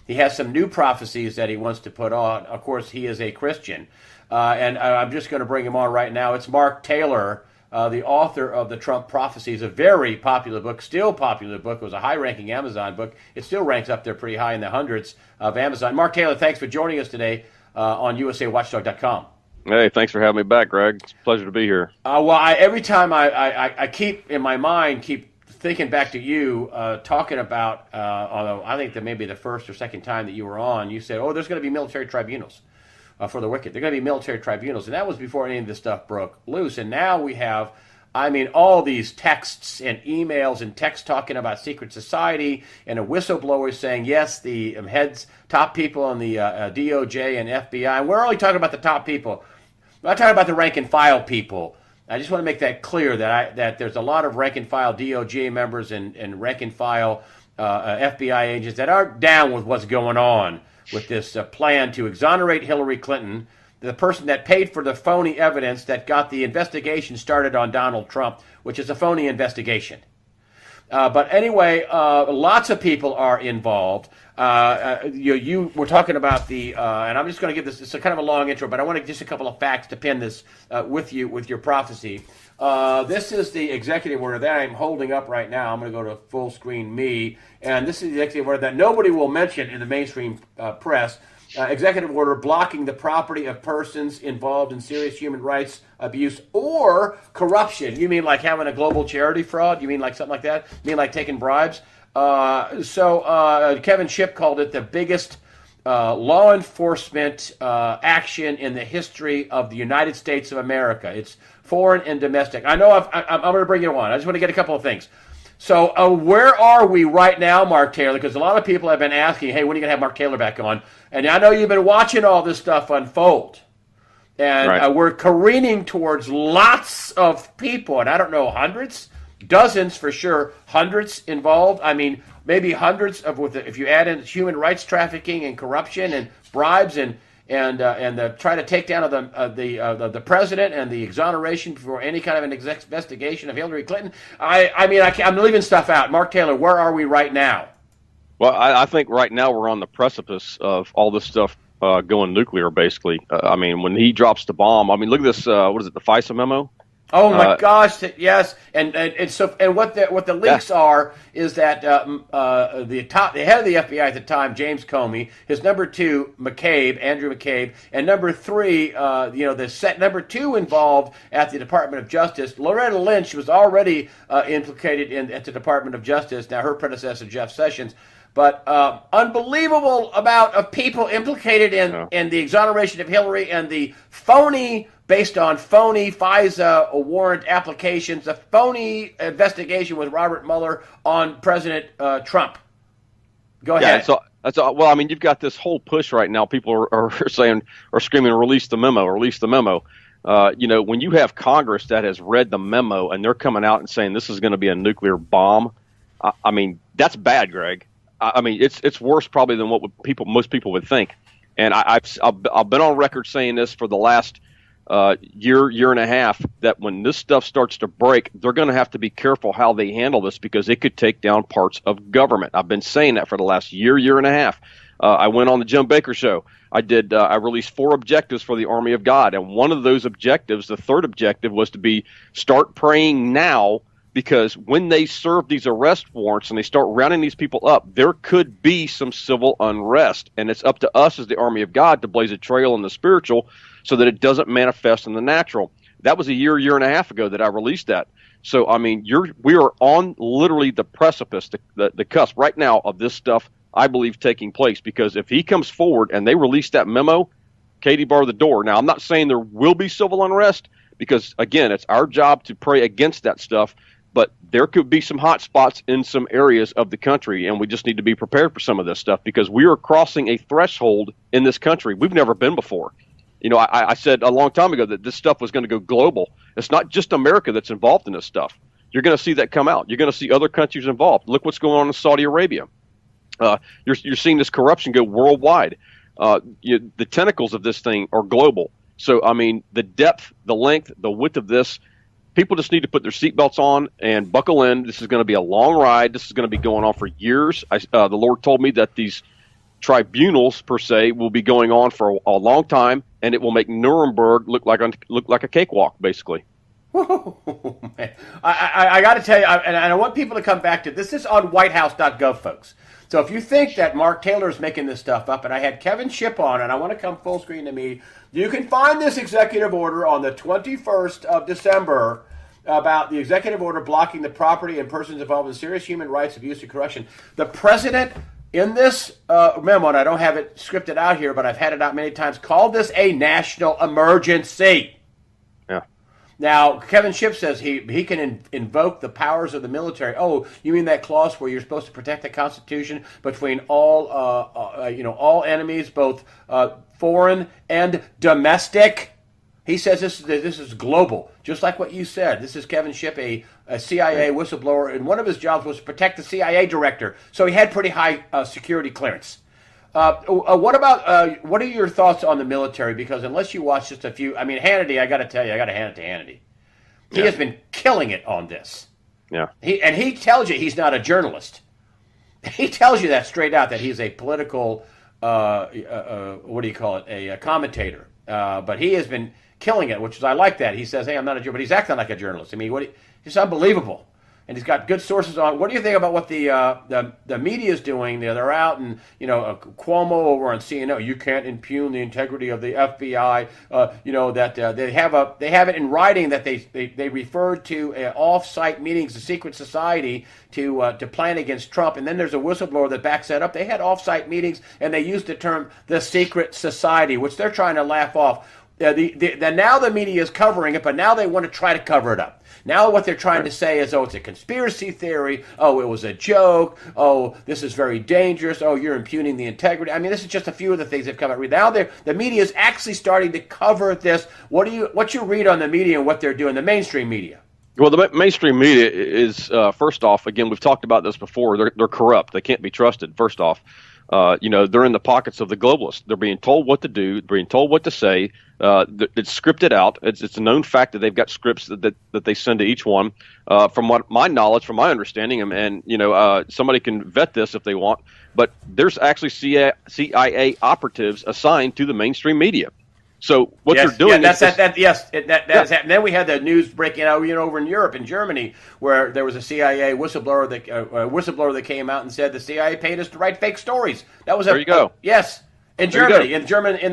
he has some new prophecies that he wants to put on. Of course, he is a Christian. And I'm just going to bring him on right now. It's Mark Taylor, the author of the Trump Prophecies, a very popular book, still popular book. It was a high-ranking Amazon book. It still ranks up there pretty high in the hundreds of Amazon. Mark Taylor, thanks for joining us today on USAWatchdog.com. Hey, thanks for having me back, Greg. It's a pleasure to be here. Every time I keep in my mind, thinking back to you talking about, although I think that maybe the first or second time that you were on, you said, there's going to be military tribunals for the wicked. They're going to be military tribunals. And that was before any of this stuff broke loose. And now we have, all these texts and emails and texts talking about secret society and a whistleblower saying, yes, the top people in the DOJ and FBI. And we're only talking about the top people. I'm not talking about the rank and file people. I just want to make that clear that there's a lot of rank and file DOJ members and rank and file FBI agents that aren't down with what's going on with this plan to exonerate Hillary Clinton, the person that paid for the phony evidence that got the investigation started on Donald Trump, which is a phony investigation. But anyway, lots of people are involved. You were talking about and I'm just going to give this, it's a kind of a long intro, but I want to just a couple of facts to pin this with your prophecy. This is the executive order that I'm holding up right now. I'm going to go to full screen me, and this is the executive order that nobody will mention in the mainstream press. Executive order blocking the property of persons involved in serious human rights abuse or corruption. You mean like having a global charity fraud? You mean like something like that? You mean like taking bribes? So Kevin Shipp called it the biggest law enforcement action in the history of the United States of America. It's foreign and domestic. I know I'm going to bring you on. I just want to get a couple of things. So where are we right now, Mark Taylor? Because a lot of people have been asking, hey, when are you going to have Mark Taylor back on? And I know you've been watching all this stuff unfold. And right. We're careening towards lots of people, and I don't know, hundreds, dozens for sure, hundreds involved. Maybe hundreds if you add in human rights trafficking and corruption and bribes and try to take down of the president and the exoneration before any kind of an investigation of Hillary Clinton. I'm leaving stuff out. Mark Taylor, where are we right now? Well, I think right now we're on the precipice of all this stuff going nuclear, basically. When he drops the bomb, look at this, what is it, the FISA memo? Oh my gosh! Yes, and what the leaks are is that the head of the FBI at the time, James Comey, his number two, Andrew McCabe, and number three, the number two involved at the Department of Justice, Loretta Lynch, was already implicated at the Department of Justice. Now her predecessor, Jeff Sessions. But unbelievable amount of people implicated in the exoneration of Hillary and the based on phony FISA warrant applications, a phony investigation with Robert Mueller on President Trump. Go ahead. Yeah, you've got this whole push right now. People are screaming, release the memo, release the memo. When you have Congress that has read the memo and they're coming out and saying this is going to be a nuclear bomb, that's bad, Greg. It's worse probably than what most people would think. And I've been on record saying this for the last year and a half, that when this stuff starts to break, they're going to have to be careful how they handle this because it could take down parts of government. I've been saying that for the last year and a half. I went on the Jim Baker show. I released 4 objectives for the Army of God, and one of those objectives, the third objective, was to start praying now, because when they serve these arrest warrants and they start rounding these people up, there could be some civil unrest. And it's up to us as the Army of God to blaze a trail in the spiritual so that it doesn't manifest in the natural. That was a year and a half ago that I released that. So, we are on literally the precipice, the cusp right now of this stuff, I believe, taking place. Because if he comes forward and they release that memo, Katie bar the door. Now, I'm not saying there will be civil unrest because, again, it's our job to pray against that stuff. But there could be some hot spots in some areas of the country, and we just need to be prepared for some of this stuff because we are crossing a threshold in this country we've never been before. I said a long time ago that this stuff was going to go global. It's not just America that's involved in this stuff. You're going to see that come out. You're going to see other countries involved. Look what's going on in Saudi Arabia. You're seeing this corruption go worldwide. The tentacles of this thing are global. So, the depth, the length, the width of this, people just need to put their seatbelts on and buckle in. This is going to be a long ride. This is going to be going on for years. The Lord told me that these tribunals per se will be going on for a long time, and it will make Nuremberg look like a cakewalk, basically. Whoa, man. I got to tell you, and I want people to come back to this. This is on whitehouse.gov, folks. So if you think that Mark Taylor is making this stuff up, and I had Kevin Shipp on, and I want to come full screen to me, you can find this executive order on the 21st of December about the executive order blocking the property and persons involved in serious human rights abuse and corruption. The president, in this memo, and I don't have it scripted out here, but I've had it out many times, called this a national emergency. Yeah. Now, Kevin Shipp says he can invoke the powers of the military. Oh, you mean that clause where you're supposed to protect the Constitution between all enemies, both foreign and domestic? He says this is global, just like what you said. This is Kevin Shipp, a CIA whistleblower, and one of his jobs was to protect the CIA director. So he had pretty high security clearance. What are your thoughts on the military? Because unless you watch just a few, I mean, Hannity, I got to tell you, I got to hand it to Hannity. He has been killing it on this. Yeah. He tells you he's not a journalist. He tells you that straight out, that he's a political, a commentator. But he has been killing it, which is, I like that. He says, hey, I'm not a journalist, but he's acting like a journalist. I mean, it's unbelievable. And he's got good sources on. What do you think about what the media is doing? They're out, and Cuomo over on CNN. You can't impugn the integrity of the FBI. They have it in writing that they referred to off-site meetings, the secret society, to plan against Trump. And then there's a whistleblower that backs that up. They had off-site meetings, and they used the term the secret society, which they're trying to laugh off. Now the media is covering it, but now they want to try to cover it up. Now what they're trying to say is, oh, it's a conspiracy theory. Oh, it was a joke. Oh, this is very dangerous. Oh, you're impugning the integrity. I mean, this is just a few of the things that come out. Now the media is actually starting to cover this. What's your read on the media and what they're doing, the mainstream media? Well, the mainstream media is, first off, again, we've talked about this before. They're corrupt. They can't be trusted, first off. They're in the pockets of the globalists. They're being told what to do, being told what to say. It's scripted out. It's a known fact that they've got scripts that they send to each one. From what my knowledge, from my understanding, and somebody can vet this if they want, but there's actually CIA operatives assigned to the mainstream media. So what they're doing is and then we had the news breaking out, over in Europe, in Germany, where there was a CIA whistleblower that came out and said the CIA paid us to write fake stories. That was there you go. Yes, in Germany, in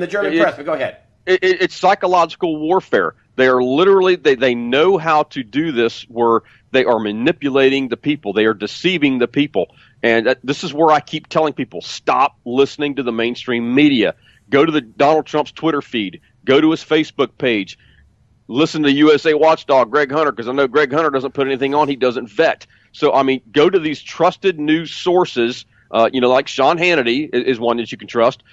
the German press. But go ahead. It's psychological warfare. They are literally they know how to do this, where they are manipulating the people. They are deceiving the people, and this is where I keep telling people, stop listening to the mainstream media. Go to Donald Trump's Twitter feed. Go to his Facebook page. Listen to USA Watchdog, Greg Hunter, because I know Greg Hunter doesn't put anything on. He doesn't vet. So, I mean, go to these trusted news sources, like Sean Hannity is one that you can trust.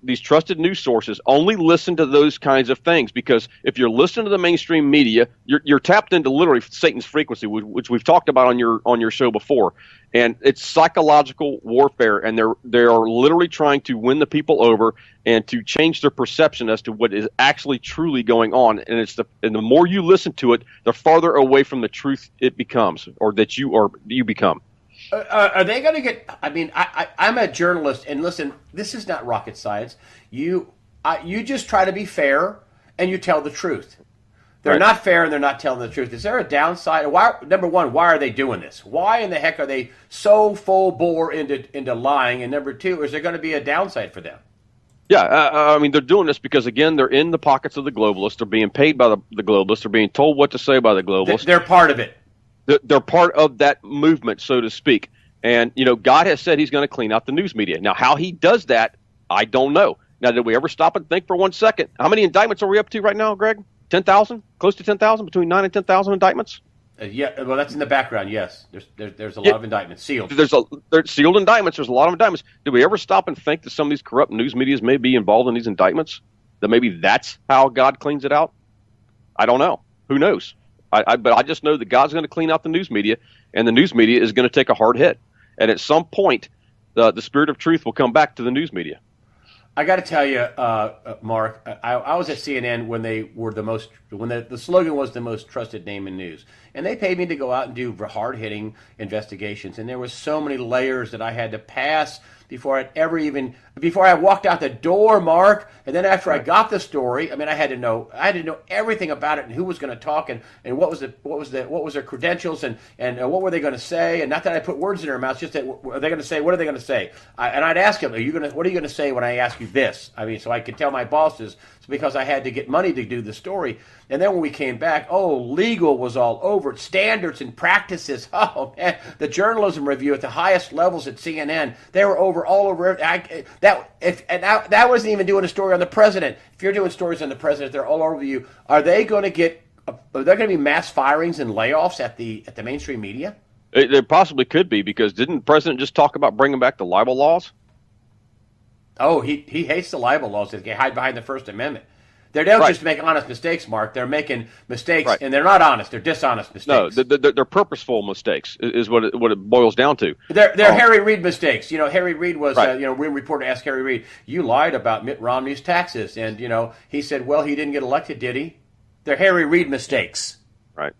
These trusted news sources, only listen to those kinds of things, because if you're listening to the mainstream media, you're tapped into literally Satan's frequency, which we've talked about on your show before. And it's psychological warfare, and they are literally trying to win the people over and to change their perception as to what is actually truly going on. And the more you listen to it, the farther away from the truth it becomes, or that you become. Are they going to get? I mean, I'm a journalist, and listen, this is not rocket science. You just try to be fair, and you tell the truth. They're not fair, and they're not telling the truth. Is there a downside? Number one, why are they doing this? Why in the heck are they so full bore into lying? And number two, is there going to be a downside for them? Yeah, I mean, they're doing this because, again, they're in the pockets of the globalists. They're being paid by the globalists. They're being told what to say by the globalists. They're part of it. They're part of that movement, so to speak. And, God has said he's going to clean out the news media. Now, how he does that, I don't know. Now, did we ever stop and think for 1 second? How many indictments are we up to right now, Greg? 10,000? Close to 10,000? Between 9 and 10,000 indictments? Yeah, well, that's in the background, yes. There's a lot of indictments, sealed. There's sealed indictments. There's a lot of indictments. Did we ever stop and think that some of these corrupt news medias may be involved in these indictments? That maybe that's how God cleans it out? I don't know. Who knows? But I just know that God's going to clean out the news media, and the news media is going to take a hard hit. And at some point, the spirit of truth will come back to the news media. I got to tell you, Mark, I was at CNN when they were when the slogan was the most trusted name in news. And they paid me to go out and do hard-hitting investigations. And there were so many layers that I had to pass before I walked out the door, Mark. And then after I got the story, I mean, I had to know everything about it and who was going to talk and what was their credentials and what were they going to say. And not that I put words in their mouths, just that what are they going to say? What are they going to say? And I'd ask them, what are you going to say when I ask you this? I mean, so I could tell my bosses, because I had to get money to do the story. And then when we came back, legal was all over it. Standards and practices. Oh, man. The journalism review at the highest levels at CNN, they were all over. That wasn't even doing a story on the president. If you're doing stories on the president, they're all over you. Are there going to be mass firings and layoffs at the mainstream media? There possibly could be, because didn't the president just talk about bringing back the libel laws? Oh, he hates the libel laws that hide behind the First Amendment. They don't just make honest mistakes, Mark. They're making mistakes, and they're not honest. They're dishonest mistakes. No, they're purposeful mistakes is what it boils down to. They're Harry Reid mistakes. Harry Reid was, when reporter asked Harry Reid, you lied about Mitt Romney's taxes. And, he said, well, he didn't get elected, did he? They're Harry Reid mistakes. Right.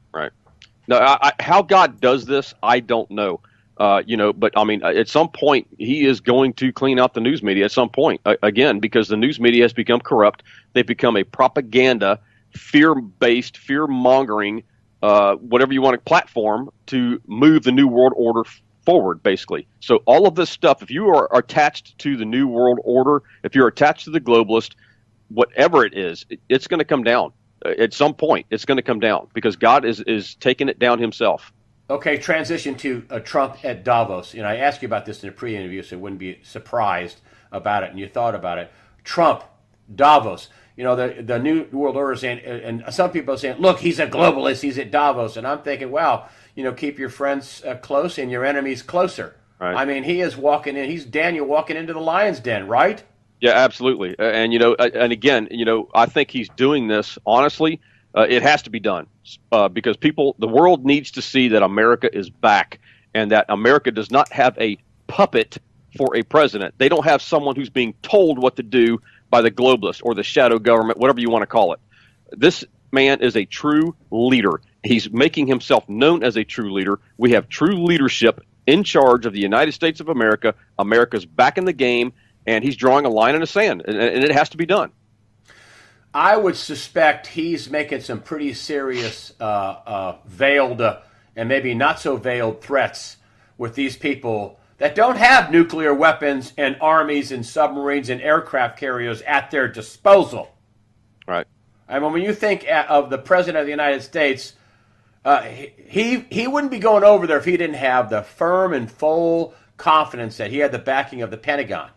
No, how God does this, I don't know. But I mean, at some point, he is going to clean out the news media at some point, again, because the news media has become corrupt. They've become a propaganda, fear-based, fear-mongering, whatever you want to platform to move the New World Order forward, basically. So all of this stuff, if you are attached to the New World Order, if you're attached to the globalist, whatever it is, it's going to come down. At some point, it's going to come down because God is taking it down himself. Okay, transition to Trump at Davos. I asked you about this in a pre-interview, so you wouldn't be surprised about it, and you thought about it. Trump, Davos. The New World Order is saying, and some people are saying, look, he's a globalist, he's at Davos. And I'm thinking, wow, keep your friends close and your enemies closer. Right. I mean, he's Daniel walking into the lion's den, right? Yeah, absolutely. And again, I think he's doing this, honestly, it has to be done because the world needs to see that America is back and that America does not have a puppet for a president. They don't have someone who's being told what to do by the globalists or the shadow government, whatever you want to call it. This man is a true leader. He's making himself known as a true leader. We have true leadership in charge of the United States of America. America's back in the game, and he's drawing a line in the sand, and it has to be done. I would suspect he's making some pretty serious veiled and maybe not so veiled threats with these people that don't have nuclear weapons and armies and submarines and aircraft carriers at their disposal. Right. I mean, when you think of the President of the United States, he wouldn't be going over there if he didn't have the firm and full confidence that he had the backing of the Pentagon.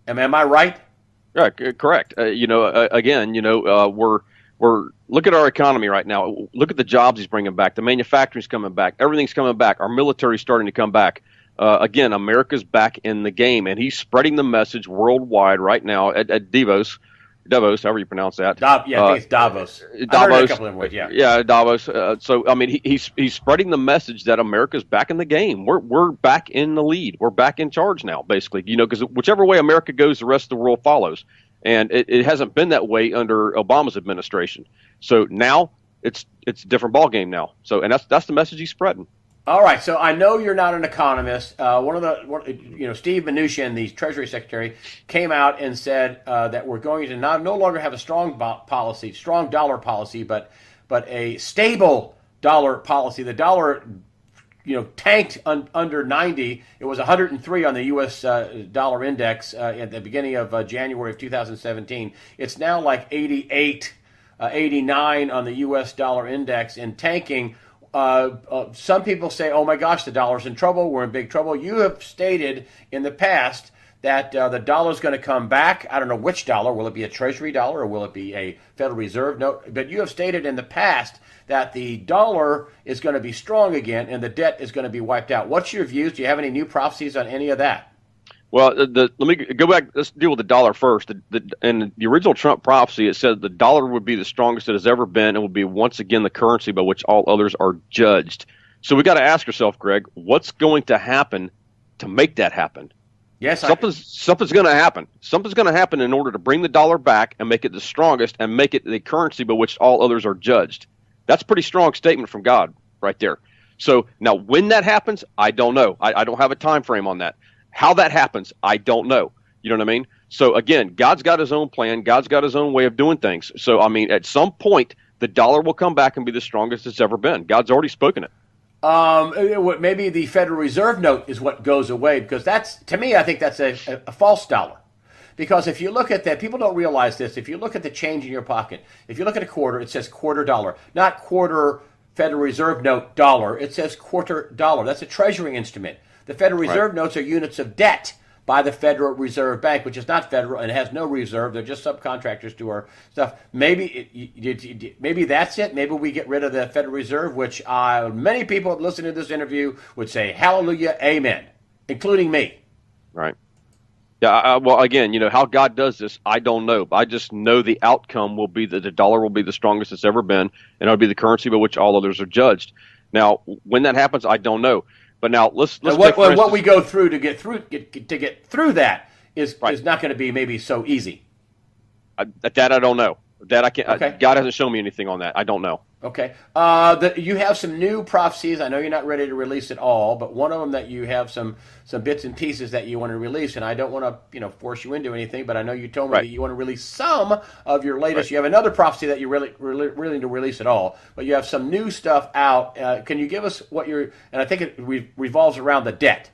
Am I right? Yeah, correct. Again, we're look at our economy right now. Look at the jobs he's bringing back. The manufacturing's coming back. Everything's coming back. Our military's starting to come back. Again, America's back in the game, and he's spreading the message worldwide right now at Davos, however you pronounce that. I think it's Davos. Davos. I heard a couple of them words, yeah. Yeah, Davos. So I mean, he's spreading the message that America's back in the game. We're back in the lead. We're back in charge now, basically. Because whichever way America goes, the rest of the world follows, and it hasn't been that way under Obama's administration. So now it's a different ballgame now. So and that's the message he's spreading. All right, so I know you're not an economist. Steve Mnuchin, the Treasury Secretary, came out and said that we're going to no longer have a strong dollar policy, but a stable dollar policy. The dollar, tanked under 90. It was 103 on the U.S. dollar index at the beginning of January of 2017. It's now like 88, 89 on the U.S. dollar index and tanking. Some people say, oh my gosh, the dollar's in trouble. We're in big trouble. You have stated in the past that the dollar's going to come back. I don't know which dollar. Will it be a Treasury dollar or will it be a Federal Reserve note? But you have stated in the past that the dollar is going to be strong again and the debt is going to be wiped out. What's your views? Do you have any new prophecies on any of that? Well, let me go back. Let's deal with the dollar first. In the original Trump prophecy, it said the dollar would be the strongest it has ever been and would be once again the currency by which all others are judged. So we got to ask ourselves, Greg, what's going to happen to make that happen? Yes, something's going to happen. Something's going to happen in order to bring the dollar back and make it the strongest and make it the currency by which all others are judged. That's a pretty strong statement from God right there. So now when that happens, I don't know. I don't have a time frame on that. How that happens, I don't know. You know what I mean? So again, God's got his own plan. God's got his own way of doing things. So, I mean, at some point, the dollar will come back and be the strongest it's ever been. God's already spoken it. Maybe the Federal Reserve note is what goes away, because that's, to me, I think that's a false dollar. Because if you look at that, people don't realize this. If you look at the change in your pocket, if you look at a quarter, it says quarter dollar, not quarter Federal Reserve note dollar. It says quarter dollar. That's a treasury instrument. The Federal Reserve notes are units of debt by the Federal Reserve Bank, which is not federal and has no reserve. They're just subcontractors to our stuff. Maybe that's it. Maybe we get rid of the Federal Reserve, which many people listening to this interview would say, hallelujah, amen, including me. Right. Yeah, well, again, how God does this, I don't know. I just know the outcome will be that the dollar will be the strongest it's ever been, and it'll be the currency by which all others are judged. Now, when that happens, I don't know. But now let's what we go through to get through that is not going to be maybe so easy. That I don't know. That I can't. Okay. God hasn't shown me anything on that. I don't know. Okay. You have some new prophecies. I know you're not ready to release it all, but one of them that you have some bits and pieces that you want to release, and I don't want to force you into anything, but I know you told me that you want to release some of your latest. Right. You have another prophecy that you really need to release it all, but you have some new stuff out. Can you give us what and I think it revolves around the debt.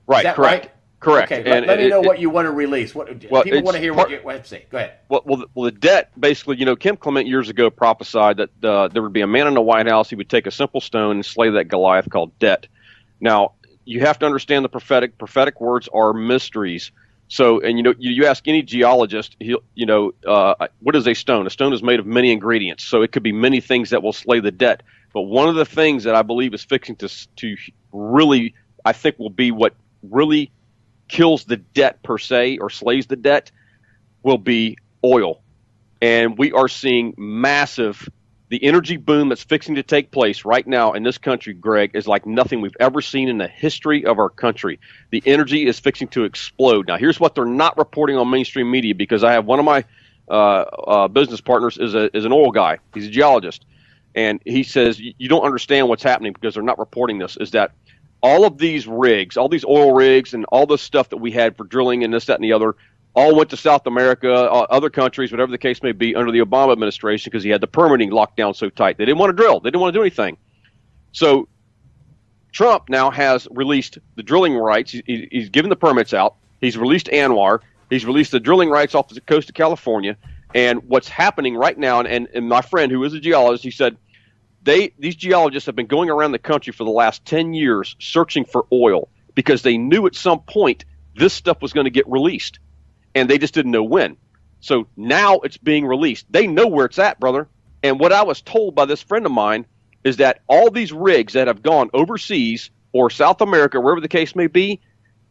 Right. Is that correct. Right? Correct. Okay, let me know what you want to release. People want to hear what you have to say. Go ahead. Well, the debt, basically, Kim Clement years ago prophesied that there would be a man in the White House. He would take a simple stone and slay that Goliath called debt. Now, you have to understand the prophetic words are mysteries. So, and you ask any geologist, what is a stone? A stone is made of many ingredients, so it could be many things that will slay the debt. But one of the things that I believe is fixing to really, I think, will be what really kills the debt per se or slays the debt will be oil. And we are seeing the energy boom that's fixing to take place right now in this country, Greg, is like nothing we've ever seen in the history of our country. The energy is fixing to explode. Now, here's what they're not reporting on mainstream media, because I have one of my business partners is an oil guy. He's a geologist. And he says, you don't understand what's happening because they're not reporting this, is that all of these rigs, all these oil rigs and all the stuff that we had for drilling and this, that, and the other, all went to South America, other countries, whatever the case may be, under the Obama administration, because he had the permitting locked down so tight. They didn't want to drill. They didn't want to do anything. So Trump now has released the drilling rights. He's given the permits out. He's released ANWR. He's released the drilling rights off the coast of California. And what's happening right now, and my friend who is a geologist, he said, these geologists have been going around the country for the last 10 years searching for oil because they knew at some point this stuff was going to get released, and they just didn't know when. So now it's being released. They know where it's at, brother. And what I was told by this friend of mine is that all these rigs that have gone overseas or South America, wherever the case may be,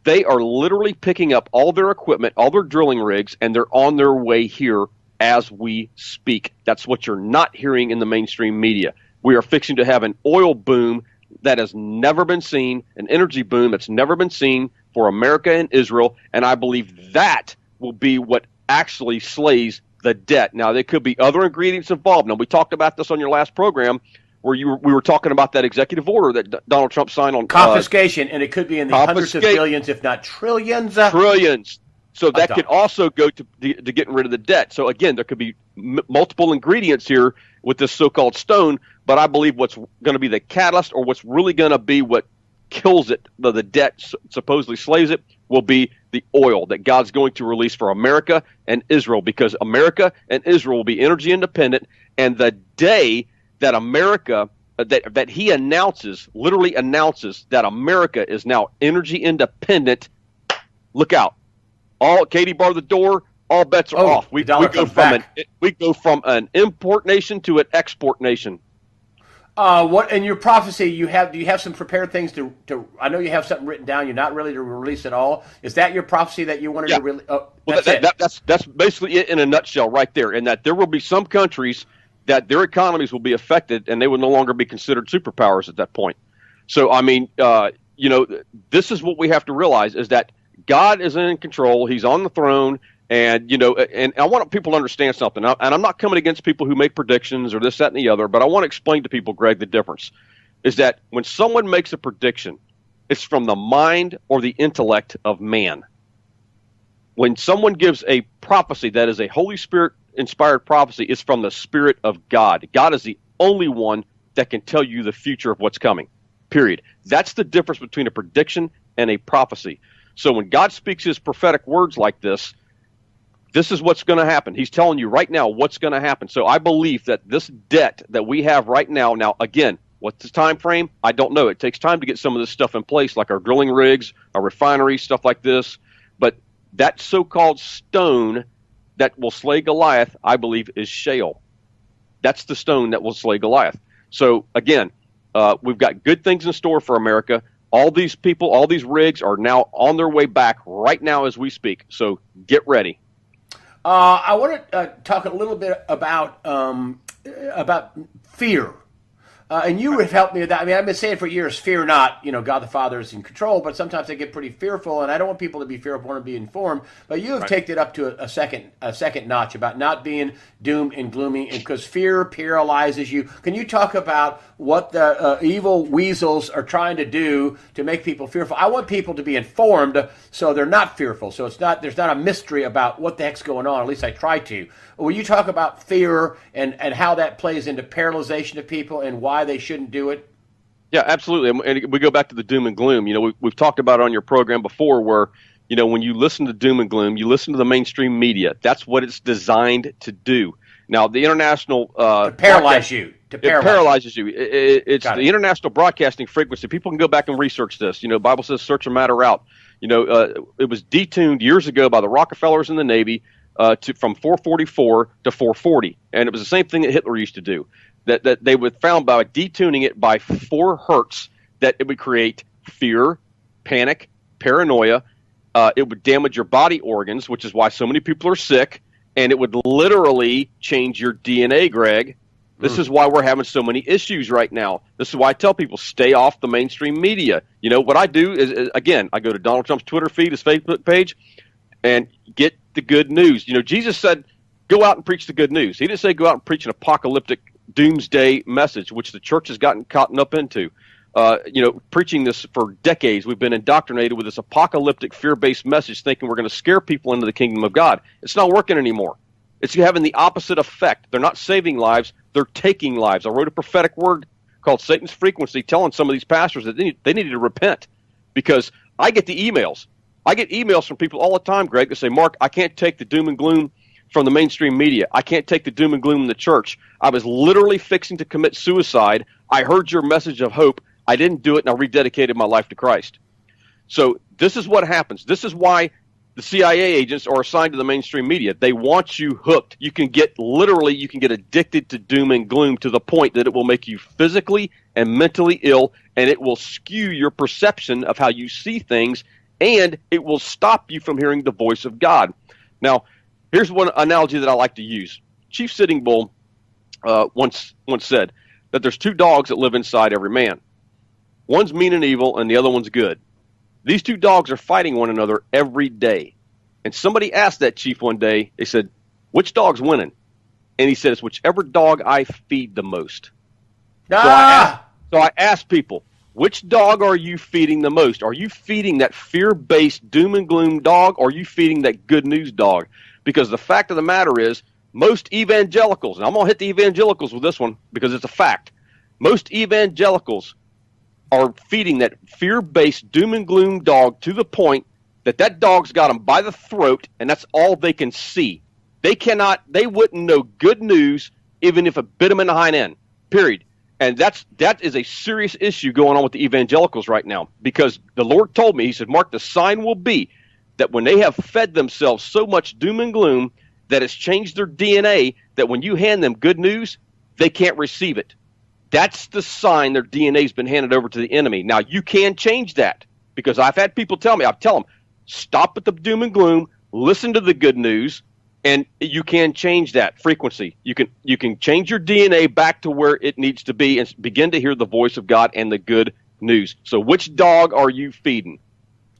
they are literally picking up all their equipment, all their drilling rigs, and they're on their way here as we speak. That's what you're not hearing in the mainstream media. We are fixing to have an oil boom that has never been seen, an energy boom that's never been seen for America and Israel, and I believe that will be what actually slays the debt. Now, there could be other ingredients involved. Now, we talked about this on your last program where we were talking about that executive order that Donald Trump signed on confiscation, and it could be in the hundreds of billions, if not trillions. Trillions. So that could also go to getting rid of the debt. So again, there could be multiple ingredients here with this so-called stone, but I believe what's going to be the catalyst, or what's really going to be what kills it, the debt supposedly slays it, will be the oil that God's going to release for America and Israel, because America and Israel will be energy independent. And the day that America, that he literally announces that America is now energy independent, look out. Katie barred the door. All bets are off. We go from an import nation to an export nation. What in your prophecy do you have some prepared things to? I know you have something written down. You're not ready to release it all. Is that your prophecy that you wanted to release? Oh, that's basically it in a nutshell, right there. And that there will be some countries that their economies will be affected, and they will no longer be considered superpowers at that point. So I mean, this is what we have to realize, is that God is in control. He's on the throne. And, and I want people to understand something. And I'm not coming against people who make predictions or this, that, and the other, but I want to explain to people, Greg, the difference is that when someone makes a prediction, It's from the mind or the intellect of man. When someone gives a prophecy that is a Holy Spirit inspired prophecy, it's from the Spirit of God. God is the only one that can tell you the future of what's coming, period. That's the difference between a prediction and a prophecy. So when God speaks his prophetic words like this is what's going to happen. He's telling you right now what's going to happen. So I believe that this debt that we have right now, again, what's the time frame? I don't know. It takes time to get some of this stuff in place, like our drilling rigs, our refineries, stuff like this. But that so-called stone that will slay Goliath, I believe, is shale. That's the stone that will slay Goliath. So again, we've got good things in store for America. All these people, all these rigs are now on their way back right now as we speak. So get ready. I want to talk a little bit about fear. And you have helped me with that. I mean, I've been saying for years, fear not, God the Father is in control, but sometimes I get pretty fearful, and I don't want people to be fearful, I want to be informed. But you have taken it up to a second notch about not being doom and gloomy, because fear paralyzes you. Can you talk about what the evil weasels are trying to do to make people fearful? I want people to be informed so they're not fearful. So there's not a mystery about what the heck's going on, at least I try to. Will you talk about fear and how that plays into paralyzation of people and why they shouldn't do it? Yeah, absolutely. And we go back to the doom and gloom. We've talked about it on your program before where, when you listen to doom and gloom, you listen to the mainstream media. That's what it's designed to do. Now, the international... to paralyze you. It paralyzes you. It's the international broadcasting frequency. People can go back and research this. The Bible says search a matter out. It was detuned years ago by the Rockefellers in the Navy from 444 to 440. And it was the same thing that Hitler used to do. That they would found by detuning it by 4 hertz that it would create fear, panic, paranoia. It would damage your body organs, which is why so many people are sick. And it would literally change your DNA, Greg. This is why we're having so many issues right now. This is why I tell people, stay off the mainstream media. What I do is, again, I go to Donald Trump's Twitter feed, his Facebook page, and get the good news. Jesus said, go out and preach the good news. He didn't say go out and preach an apocalyptic doomsday message, which the church has gotten caught up into. Preaching this for decades, we've been indoctrinated with this apocalyptic, fear-based message, thinking we're going to scare people into the kingdom of God. It's not working anymore. It's having the opposite effect. They're not saving lives, they're taking lives. I wrote a prophetic word called Satan's Frequency, telling some of these pastors that they needed to repent, because I get the emails. I get emails from people all the time, Greg, that say, Mark, I can't take the doom and gloom from the mainstream media. I can't take the doom and gloom in the church. I was literally fixing to commit suicide. I heard your message of hope. I didn't do it, and I rededicated my life to Christ. So this is what happens. This is why the CIA agents are assigned to the mainstream media. They want you hooked. You can get addicted to doom and gloom to the point that it will make you physically and mentally ill, and it will skew your perception of how you see things, and it will stop you from hearing the voice of God. Now, here's one analogy that I like to use. Chief Sitting Bull once said that there's 2 dogs that live inside every man. One's mean and evil, and the other one's good. These 2 dogs are fighting one another every day. And somebody asked that chief one day, they said, which dog's winning? And he said, it's whichever dog I feed the most. So I asked people, which dog are you feeding the most? Are you feeding that fear-based doom and gloom dog, or are you feeding that good news dog? Because the fact of the matter is, most evangelicals, and I'm going to hit the evangelicals with this one because it's a fact, most evangelicals are feeding that fear-based doom and gloom dog to the point that dog's got them by the throat, and that's all they can see. They wouldn't know good news even if it bit them in the hind end, period. And that is a serious issue going on with the evangelicals right now, because the Lord told me, he said, Mark, the sign will be that when they have fed themselves so much doom and gloom that it's changed their DNA, that when you hand them good news, they can't receive it. That's the sign their DNA has been handed over to the enemy. Now, you can change that, because I've had people tell me, I tell them, stop at the doom and gloom, listen to the good news, and you can change that frequency. You can change your DNA back to where it needs to be and begin to hear the voice of God and the good news. So which dog are you feeding?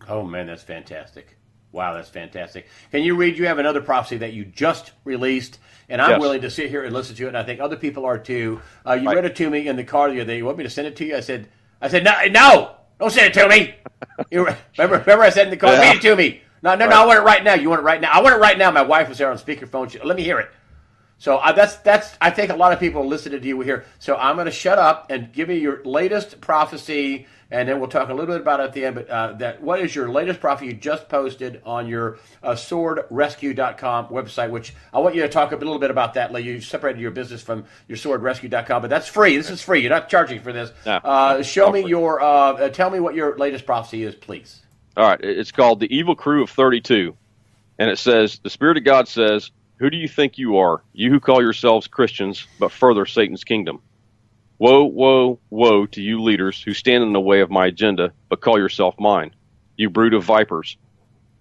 Oh, man, that's fantastic. Wow, that's fantastic. Can you read? You have another prophecy that you just released, and I'm willing to sit here and listen to it, and I think other people are too. You read it to me in the car the other day. You want me to send it to you? I said, no. Don't send it to me. You remember I said in the car, read it to me. No, I want it right now. You want it right now? I want it right now. My wife was there on speakerphone. Let me hear it. So that's. I think a lot of people listening to you will hear. So I'm going to shut up and give you your latest prophecy, and then we'll talk a little bit about it at the end. But what is your latest prophecy you just posted on your swordrescue.com website? Which I want you to talk a little bit about that. Like you separated your business from your swordrescue.com, but that's free. This is free. You're not charging for this. No, show me your. Tell me what your latest prophecy is, please. All right. It's called The Evil Crew of 32, and it says, "The Spirit of God says, who do you think you are, you who call yourselves Christians, but further Satan's kingdom? Woe, woe, woe to you leaders who stand in the way of my agenda, but call yourself mine, you brood of vipers.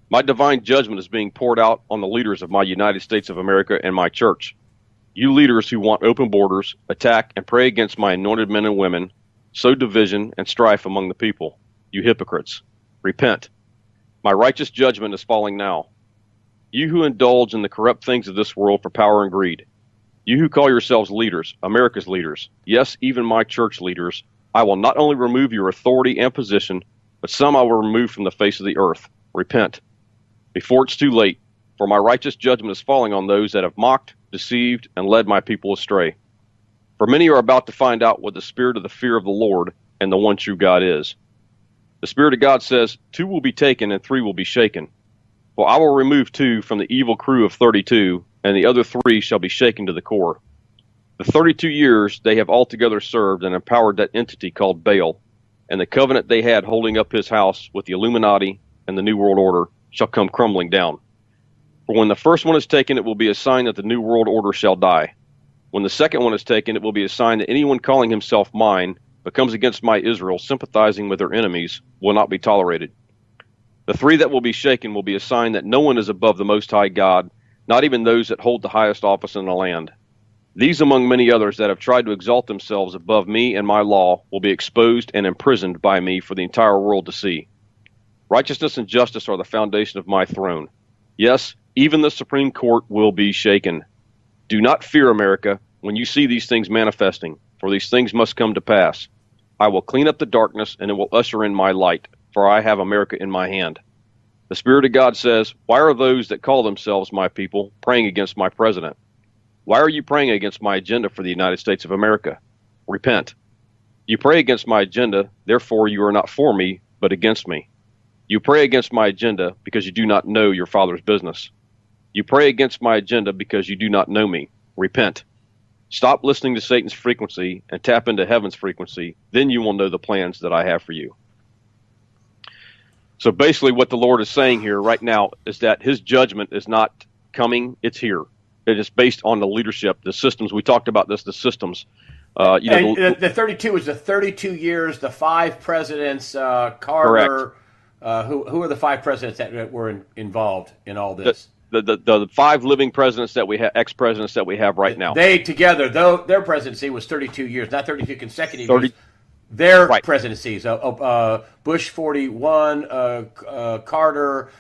My divine judgment is being poured out on the leaders of my United States of America and my church. You leaders who want open borders, attack and pray against my anointed men and women, sow division and strife among the people. You hypocrites, repent. My righteous judgment is falling now. You who indulge in the corrupt things of this world for power and greed. You who call yourselves leaders, America's leaders, yes, even my church leaders, I will not only remove your authority and position, but some I will remove from the face of the earth. Repent, before it's too late, for my righteous judgment is falling on those that have mocked, deceived, and led my people astray. For many are about to find out what the spirit of the fear of the Lord and the one true God is. The Spirit of God says, 2 will be taken and 3 will be shaken. For I will remove 2 from the evil crew of 32, and the other 3 shall be shaken to the core. The 32 years they have altogether served and empowered that entity called Baal, and the covenant they had holding up his house with the Illuminati and the New World Order shall come crumbling down. For when the first one is taken, it will be a sign that the New World Order shall die. When the second one is taken, it will be a sign that anyone calling himself mine, but comes against my Israel, sympathizing with their enemies, will not be tolerated. The 3 that will be shaken will be a sign that no one is above the Most High God, not even those that hold the highest office in the land. These, among many others that have tried to exalt themselves above me and my law, will be exposed and imprisoned by me for the entire world to see. Righteousness and justice are the foundation of my throne. Yes, even the Supreme Court will be shaken. Do not fear, America, when you see these things manifesting, for these things must come to pass. I will clean up the darkness, and it will usher in my light, for I have America in my hand. The Spirit of God says, why are those that call themselves my people praying against my president? Why are you praying against my agenda for the United States of America? Repent. You pray against my agenda, therefore you are not for me, but against me. You pray against my agenda because you do not know your Father's business. You pray against my agenda because you do not know me. Repent. Stop listening to Satan's frequency and tap into heaven's frequency. Then you will know the plans that I have for you. So basically what the Lord is saying here right now is that his judgment is not coming, it's here. It is based on the leadership, the systems. We talked about this, the systems. The 32 is the 32 years, the 5 presidents, Carter. Who are the 5 presidents that were involved in all this? The 5 living presidents that we have, ex-presidents that we have right now. They together, though their presidency was 32 years, not 32 consecutive years. Their presidencies, Bush 41, Carter,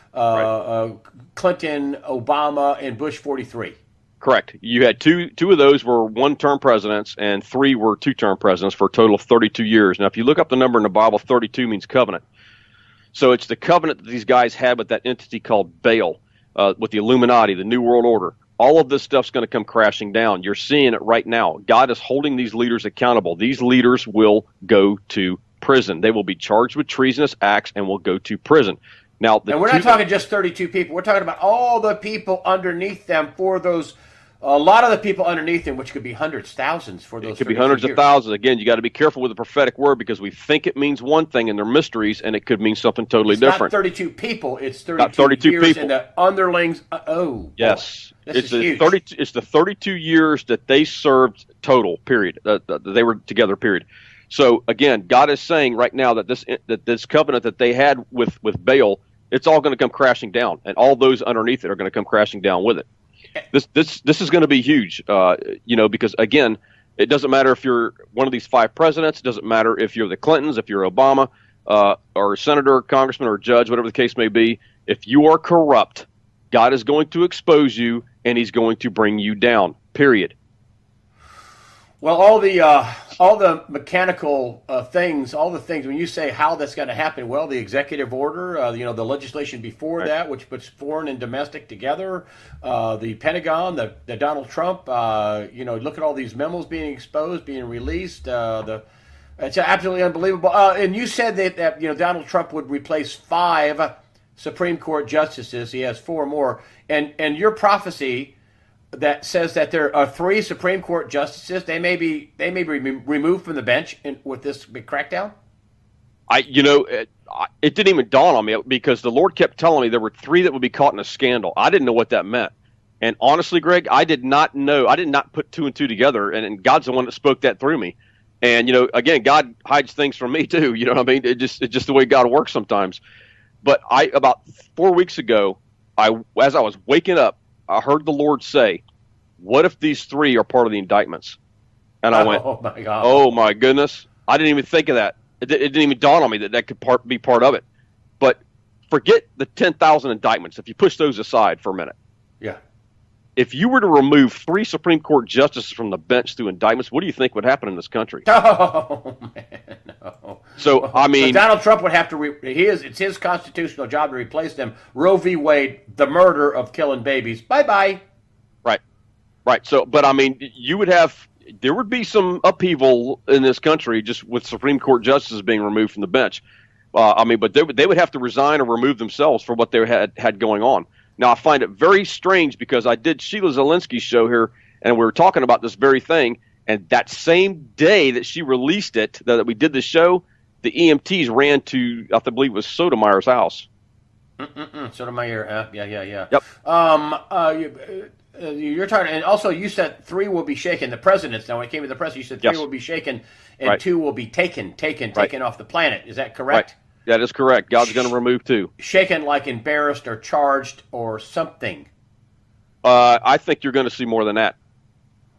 Clinton, Obama, and Bush 43. Correct. You had two of those were one-term presidents, and 3 were 2-term presidents for a total of 32 years. Now, if you look up the number in the Bible, 32 means covenant. So it's the covenant that these guys had with that entity called Baal, with the Illuminati, the New World Order. All of this stuff's going to come crashing down. You're seeing it right now. God is holding these leaders accountable. These leaders will go to prison. They will be charged with treasonous acts and will go to prison. Now, and we're not talking just 32 people. We're talking about all the people underneath them for those. A lot of the people underneath them, which could be hundreds, thousands for those. It could be hundreds of thousands. Again, you got to be careful with the prophetic word because we think it means one thing and they're mysteries, and it could mean something totally different. Not 32 people. It's 32 years people. And the underlings. Yes, boy, it's the 32 years that they served total. Period. They were together. Period. So again, God is saying right now that this covenant that they had with Baal, it's all going to come crashing down, and all those underneath it are going to come crashing down with it. This is going to be huge, because again, it doesn't matter if you're one of these 5 presidents. It doesn't matter if you're the Clintons, if you're Obama, or a senator, congressman, or judge, whatever the case may be. If you are corrupt, God is going to expose you, and He's going to bring you down. Period. Well, all all the mechanical things, all the things. When you say how that's going to happen, well, the executive order, the legislation before that, which puts foreign and domestic together, the Pentagon, the Donald Trump. Look at all these memos being exposed, being released. It's absolutely unbelievable. And you said that Donald Trump would replace 5 Supreme Court justices. He has 4 more, and your prophecy that says that there are 3 Supreme Court justices. They may be removed from the bench with this big crackdown. It didn't even dawn on me because the Lord kept telling me there were 3 that would be caught in a scandal. I didn't know what that meant. And honestly, Greg, I did not know. I did not put 2 and 2 together. And God's the one that spoke that through me. And, again, God hides things from me too. You know what I mean? It's just the way God works sometimes. But about 4 weeks ago, as I was waking up, I heard the Lord say, "What if these 3 are part of the indictments?" And I went, "Oh my God! Oh my goodness!" I didn't even think of that. It didn't even dawn on me that could be part of it. But forget the 10,000 indictments. If you push those aside for a minute, yeah. If you were to remove 3 Supreme Court justices from the bench through indictments, what do you think would happen in this country? Oh man, no. So I mean, so Donald Trump would have to. It's his constitutional job to replace them. Roe v. Wade, the murder of killing babies. Bye bye. Right. So, but I mean, there would be some upheaval in this country just with Supreme Court justices being removed from the bench. But they would have to resign or remove themselves for what they had going on. Now, I find it very strange because I did Sheila Zielinski's show here, and we were talking about this very thing. And that same day that she released it, that we did the show, the EMTs ran to, I believe it was Sotomayor's house. Sotomayor, yeah. Yep. You're talking, and also you said 3 will be shaken. The presidents, now when it came to the president, you said 3 will be shaken, and 2 will be taken off the planet. Is that correct? Right. That is correct. God's going to remove 2. Shaken like embarrassed or charged or something. I think you're going to see more than that.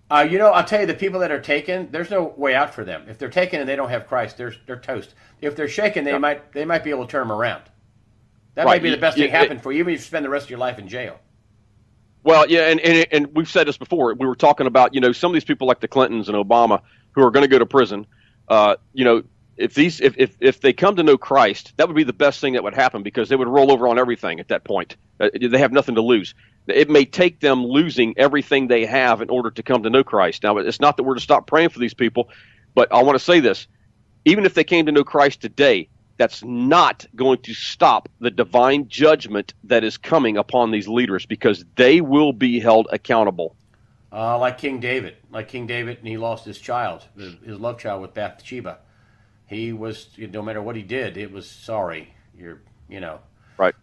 I'll tell you, the people that are taken, there's no way out for them. If they're taken and they don't have Christ, they're toast. If they're shaken, they might be able to turn them around. That might be the best thing happen for you, even if you spend the rest of your life in jail. Well, yeah, and we've said this before. We were talking about, some of these people like the Clintons and Obama who are going to go to prison. If they come to know Christ, that would be the best thing that would happen because they would roll over on everything at that point. They have nothing to lose. It may take them losing everything they have in order to come to know Christ. Now, it's not that we're to stop praying for these people, but I want to say this. Even if they came to know Christ today, that's not going to stop the divine judgment that is coming upon these leaders because they will be held accountable. Like King David, and he lost his child, his love child with Bathsheba. He was, no matter what he did, it was sorry. Right.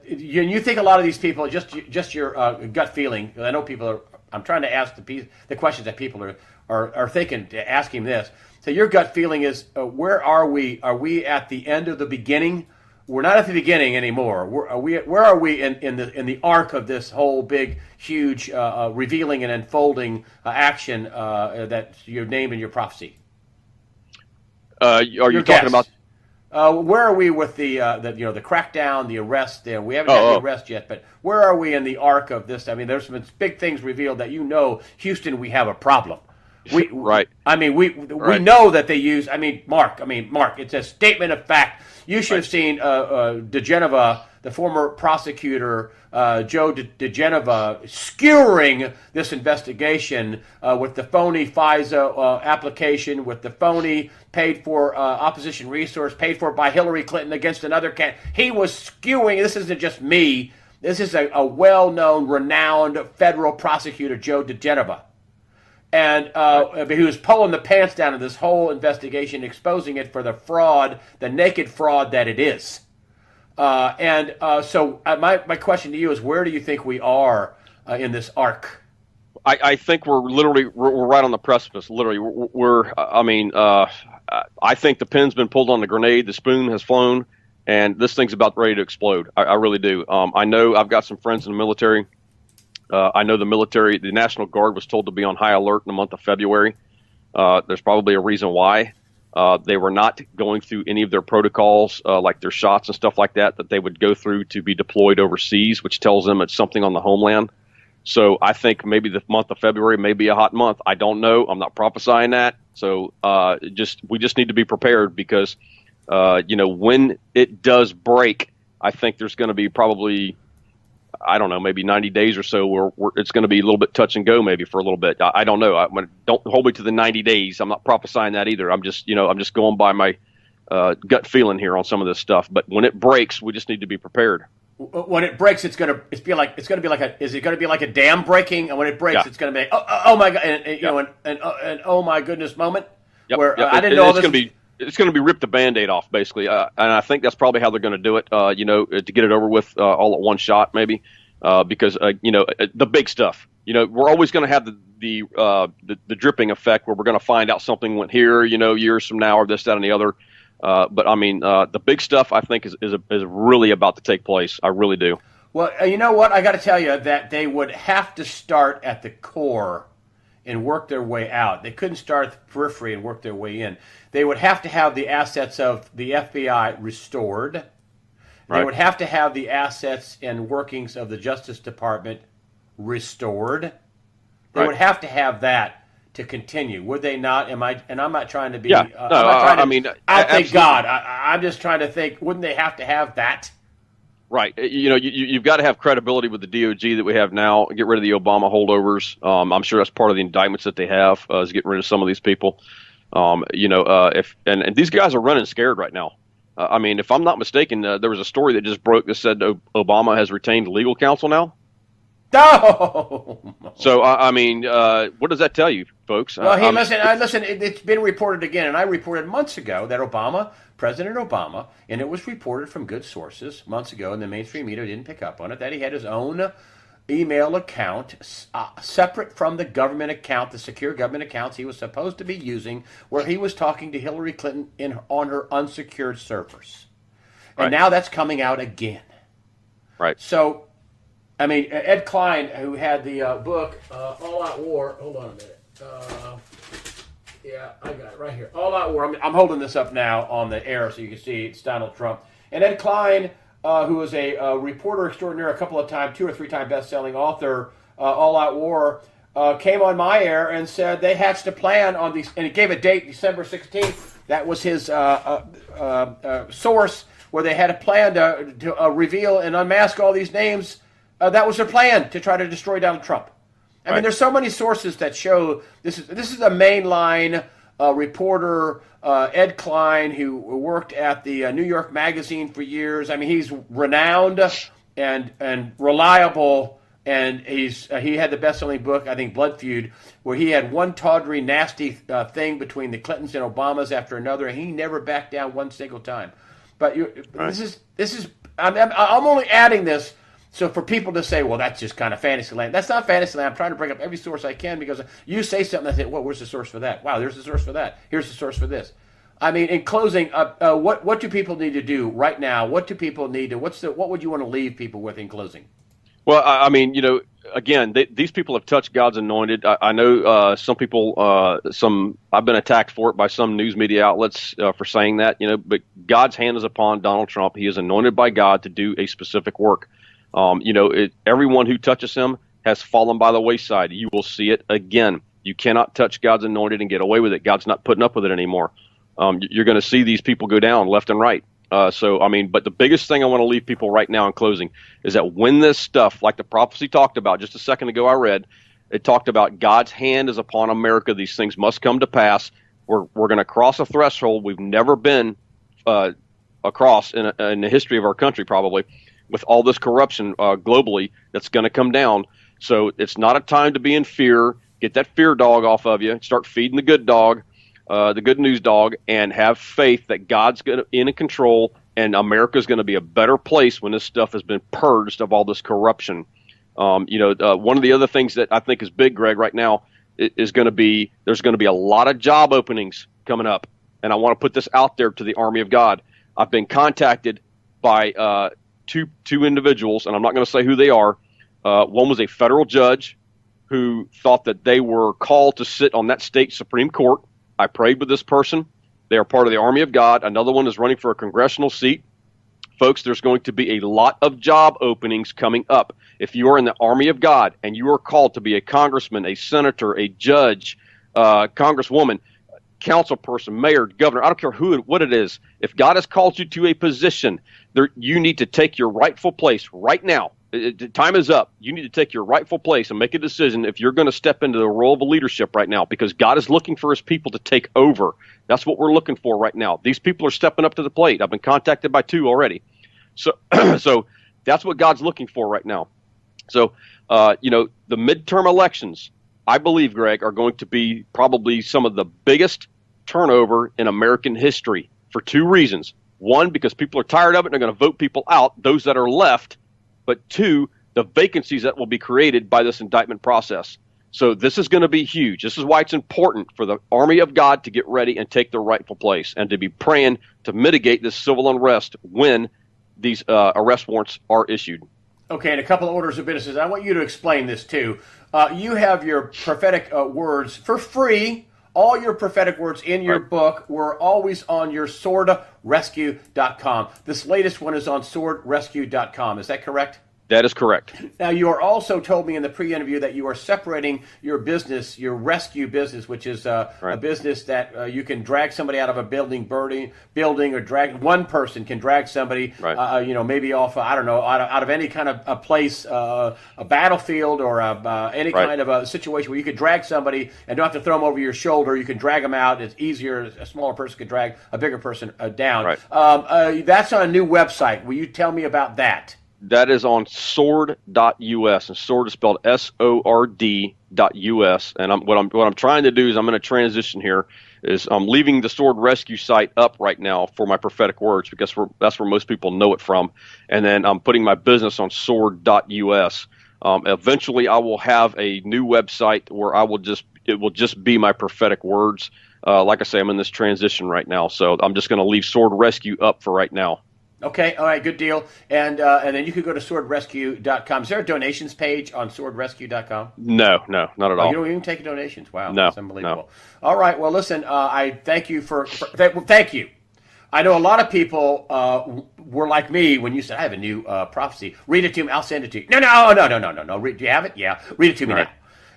You think a lot of these people, just your gut feeling. I know people are. I'm trying to ask the questions that people are thinking, asking this. So your gut feeling is, where are we? Are we at the end of the beginning? We're not at the beginning anymore. Where are we in the arc of this whole big, huge, revealing and unfolding action that you named in your prophecy? Are you talking about? Where are we with the crackdown, the arrest? We haven't had the arrest yet, but where are we in the arc of this? I mean, there's some big things revealed that Houston, we have a problem. Right. I mean, we know that they use. Mark. It's a statement of fact. You should have seen DeGeneva, the former prosecutor, Joe DeGeneva, skewering this investigation with the phony FISA application, with the phony paid-for opposition resource, paid for by Hillary Clinton against another candidate. He was skewing. This isn't just me. This is a well-known, renowned federal prosecutor, Joe DeGeneva. And he was pulling the pants down of this whole investigation, exposing it for the fraud, the naked fraud that it is. So my question to you is, where do you think we are in this arc? I think we're right on the precipice. Literally, I think the pin's been pulled on the grenade, the spoon has flown, and this thing's about ready to explode. I really do. I know I've got some friends in the military. I know the military, the National Guard was told to be on high alert in the month of February. There's probably a reason why. They were not going through any of their protocols, like their shots and stuff like that they would go through to be deployed overseas, which tells them it's something on the homeland. So I think maybe the month of February may be a hot month. I don't know. I'm not prophesying that. So we just need to be prepared because when it does break, I think there's going to be probably, I don't know, maybe 90 days or so where it's going to be a little bit touch and go maybe for a little bit. I don't know. Don't hold me to the 90 days. I'm not prophesying that either. I'm just going by my gut feeling here on some of this stuff. But when it breaks, we just need to be prepared. When it breaks, is it going to be like a dam breaking? And when it breaks, It's going to be oh my god, and oh my goodness moment. Yep. Where Yep. I didn't know this. It's going to be rip the Band-Aid off, basically, and I think that's probably how they're going to do it. To get it over with all at one shot, maybe, because the big stuff. We're always going to have the dripping effect where we're going to find out something went here, years from now, or this, that, and the other. But I mean, the big stuff I think is really about to take place. I really do. Well, you know what? I got to tell you that they would have to start at the core and work their way out. They couldn't start at the periphery and work their way in. They would have to have the assets of the FBI restored. They would have to have the assets and workings of the Justice Department restored. They would have to have that to continue, would they not? And I'm not trying to be. Yeah. Thank God. I'm just trying to think. Wouldn't they have to have that? Right. You've got to have credibility with the DOG that we have now. Get rid of the Obama holdovers. I'm sure that's part of the indictments that they have is getting rid of some of these people. If these guys are running scared right now. If I'm not mistaken, there was a story that just broke that said Obama has retained legal counsel now. No. So what does that tell you, folks? Well, listen. It's been reported again, and I reported months ago that President Obama, and it was reported from good sources months ago, and the mainstream media didn't pick up on it, that he had his own email account separate from the government account, the secure government accounts he was supposed to be using, where he was talking to Hillary Clinton on her unsecured servers. And now that's coming out again. Right. So, Ed Klein, who had the book All Out War. Hold on a minute. Yeah, I got it right here. All Out War. I'm holding this up now on the air so you can see it's Donald Trump. And Ed Klein, who was a reporter extraordinaire, a couple of times, 2 or 3 time best-selling author, All Out War, came on my air and said they hatched a plan on these, and he gave a date, December 16th. That was his source, where they had a plan to reveal and unmask all these names. That was their plan, to try to destroy Donald Trump. I mean, there's so many sources that show this is a mainline reporter, Ed Klein, who worked at the New York Magazine for years. I mean, he's renowned and reliable, and he had the best-selling book, I think, Blood Feud, where he had one tawdry, nasty thing between the Clintons and Obamas after another, and he never backed down one single time. But this is I'm only adding this. So for people to say, well, that's just kind of fantasy land. That's not fantasy land. I'm trying to bring up every source I can because you say something, I say, well, where's the source for that? Wow, there's the source for that. Here's the source for this. I mean, in closing, what do people need to do right now? What do people need to, what would you want to leave people with in closing? Well, again, these people have touched God's anointed. I know some people, I've been attacked for it by some news media outlets for saying that, but God's hand is upon Donald Trump. He is anointed by God to do a specific work. Everyone who touches him has fallen by the wayside. You will see it again. You cannot touch God's anointed and get away with it. God's not putting up with it anymore. You're going to see these people go down left and right. But the biggest thing I want to leave people right now in closing is that when this stuff, like the prophecy talked about just a second ago, I read, it talked about God's hand is upon America. These things must come to pass. We're going to cross a threshold we've never been across in the history of our country, probably, with all this corruption globally that's going to come down. So it's not a time to be in fear. Get that fear dog off of you. Start feeding the good dog, the good news dog, and have faith that God's in control, and America's going to be a better place when this stuff has been purged of all this corruption. One of the other things that I think is big, Greg, right now is going to be there's going to be a lot of job openings coming up, and I want to put this out there to the Army of God. I've been contacted by two individuals, and I'm not going to say who they are. One was a federal judge who thought that they were called to sit on that state Supreme Court. I prayed with this person. They are part of the Army of God. Another one is running for a congressional seat Folks, there's going to be a lot of job openings coming up. If you are in the army of God and you are called to be a congressman, a senator, a judge, congresswoman, council person, mayor, governor, I don't care what it is. If God has called you to a position, you need to take your rightful place right now. Time is up. You need to take your rightful place and make a decision if you're going to step into the role of leadership right now, because God is looking for his people to take over. That's what we're looking for right now. These people are stepping up to the plate. I've been contacted by 2 already. So that's what God's looking for right now. So, the midterm elections, I believe, Greg, are going to be probably some of the biggest turnover in American history for 2 reasons. One, because people are tired of it and they're going to vote people out, those that are left. But 2, the vacancies that will be created by this indictment process. So this is going to be huge. This is why it's important for the army of God to get ready and take their rightful place and to be praying to mitigate this civil unrest when these arrest warrants are issued. Okay, and a couple of orders of business. I want you to explain this too. You have your prophetic words for free. All your prophetic words in your book were always on your swordrescue.com. This latest one is on swordrescue.com. Is that correct? That is correct. Now, you are also told me in the pre-interview that you are separating your business, your rescue business, which is a business that you can drag somebody out of a building, or drag one person can drag somebody, maybe off, I don't know, out of any kind of a place, a battlefield or any kind of a situation where you could drag somebody and don't have to throw them over your shoulder. You can drag them out. It's easier. A smaller person could drag a bigger person down. Right. That's on a new website. Will you tell me about that? That is on sword.us, and sword is spelled SORD.us. And what I'm trying to do is I'm going to transition here. I'm leaving the Sword Rescue site up right now for my prophetic words because that's where most people know it from. And then I'm putting my business on sword.us. Eventually, I will have a new website where it will just be my prophetic words. Like I say, I'm in this transition right now, so I'm just going to leave Sword Rescue up for right now. Okay, all right, good deal. And then you could go to swordrescue.com. Is there a donations page on swordrescue.com? No, not at all. You don't even take donations? Wow, no, that's unbelievable. No. All right, well, listen, I thank you thank you. I know a lot of people were like me when you said, I have a new prophecy. Read it to me, I'll send it to you. No. Do you have it? Yeah, read it to me now.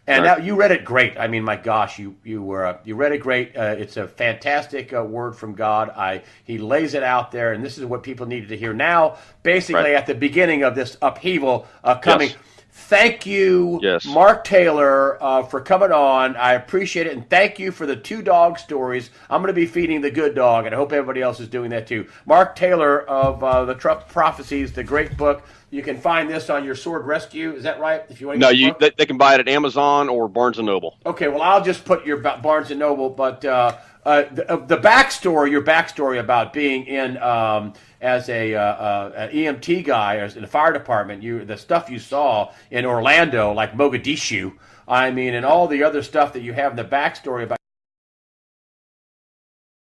And now you read it great. I mean, my gosh, you read it great. It's a fantastic word from God. He lays it out there, and this is what people needed to hear now. Basically, at the beginning of this upheaval coming. Yes. Thank you, Mark Taylor, for coming on. I appreciate it, and thank you for the 2 dog stories. I'm going to be feeding the good dog, and I hope everybody else is doing that too. Mark Taylor of the Trump Prophecies, the great book. You can find this on your Sword Rescue. Is that right? If you want to they can buy it at Amazon or Barnes & Noble. Okay, well, I'll just put your Barnes & Noble, but the backstory, your backstory about being in as an EMT guy or in the fire department, the stuff you saw in Orlando, like Mogadishu, and all the other stuff that you have in the backstory about